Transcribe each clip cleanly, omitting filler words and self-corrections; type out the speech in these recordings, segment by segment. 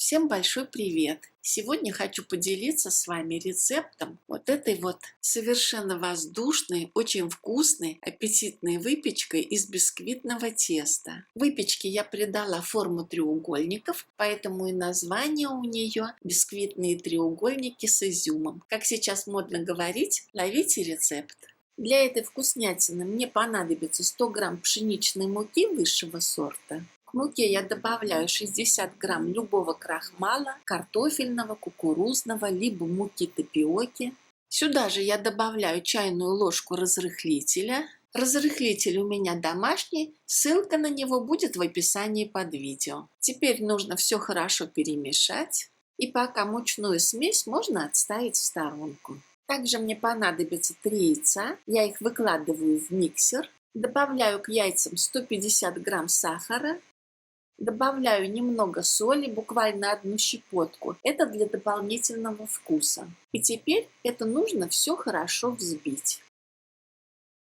Всем большой привет! Сегодня хочу поделиться с вами рецептом вот этой вот совершенно воздушной, очень вкусной, аппетитной выпечкой из бисквитного теста. Выпечке я придала форму треугольников, поэтому и название у нее «Бисквитные треугольники с изюмом». Как сейчас модно говорить, ловите рецепт. Для этой вкуснятины мне понадобится 100 грамм пшеничной муки высшего сорта. К муке я добавляю 60 грамм любого крахмала, картофельного, кукурузного, либо муки тапиоки. Сюда же я добавляю чайную ложку разрыхлителя. Разрыхлитель у меня домашний, ссылка на него будет в описании под видео. Теперь нужно все хорошо перемешать, и пока мучную смесь можно отставить в сторонку. Также мне понадобится 3 яйца, я их выкладываю в миксер. Добавляю к яйцам 150 грамм сахара. Добавляю немного соли, буквально одну щепотку. Это для дополнительного вкуса. И теперь это нужно все хорошо взбить.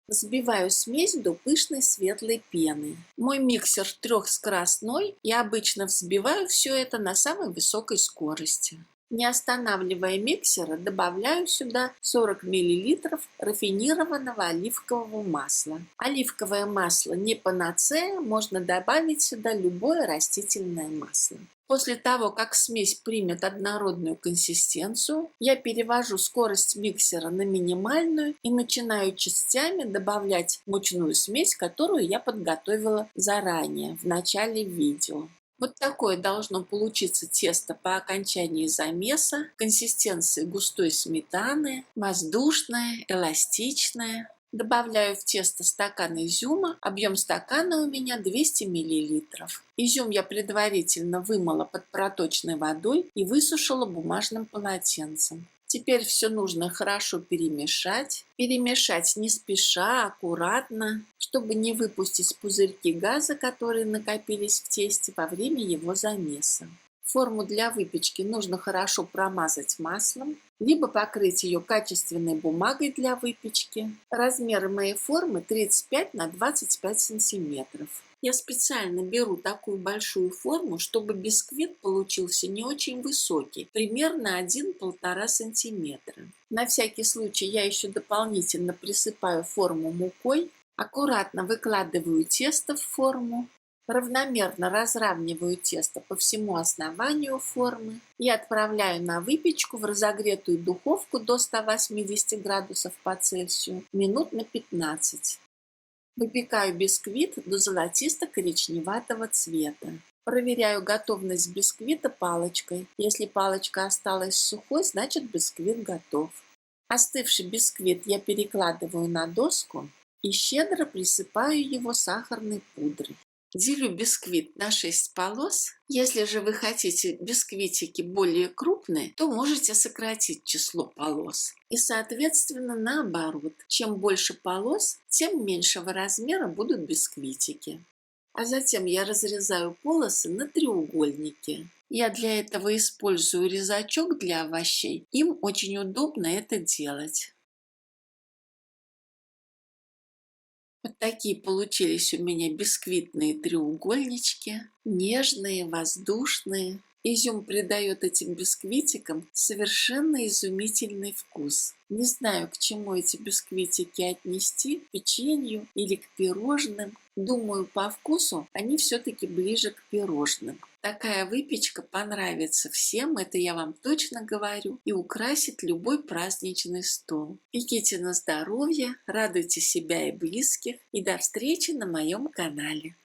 Взбиваю смесь до пышной светлой пены. Мой миксер трехскоростной, я обычно взбиваю все это на самой высокой скорости. Не останавливая миксера, добавляю сюда 40 мл рафинированного оливкового масла. Оливковое масло не панацея, можно добавить сюда любое растительное масло. После того, как смесь примет однородную консистенцию, я перевожу скорость миксера на минимальную и начинаю частями добавлять мучную смесь, которую я подготовила заранее в начале видео. Вот такое должно получиться тесто по окончании замеса, консистенции густой сметаны, воздушное, эластичное. Добавляю в тесто стакан изюма, объем стакана у меня 200 мл. Изюм я предварительно вымыла под проточной водой и высушила бумажным полотенцем. Теперь все нужно хорошо перемешать. Перемешать не спеша, аккуратно, чтобы не выпустить пузырьки газа, которые накопились в тесте во время его замеса. Форму для выпечки нужно хорошо промазать маслом, либо покрыть ее качественной бумагой для выпечки. Размеры моей формы 35 на 25 сантиметров. Я специально беру такую большую форму, чтобы бисквит получился не очень высокий, примерно 1–1,5 сантиметра. На всякий случай я еще дополнительно присыпаю форму мукой, аккуратно выкладываю тесто в форму, равномерно разравниваю тесто по всему основанию формы и отправляю на выпечку в разогретую духовку до 180 градусов по Цельсию минут на 15. Выпекаю бисквит до золотисто-коричневатого цвета. Проверяю готовность бисквита палочкой. Если палочка осталась сухой, значит бисквит готов. Остывший бисквит я перекладываю на доску и щедро присыпаю его сахарной пудрой. Делю бисквит на 6 полос. Если же вы хотите бисквитики более крупные, то можете сократить число полос. И соответственно наоборот, чем больше полос, тем меньшего размера будут бисквитики. А затем я разрезаю полосы на треугольники. Я для этого использую резачок для овощей. Им очень удобно это делать. Вот такие получились у меня бисквитные треугольнички, нежные, воздушные. Изюм придает этим бисквитикам совершенно изумительный вкус. Не знаю, к чему эти бисквитики отнести, к печенью или к пирожным. Думаю, по вкусу они все-таки ближе к пирожным. Такая выпечка понравится всем, это я вам точно говорю, и украсит любой праздничный стол. Пеките на здоровье, радуйте себя и близких, и до встречи на моем канале.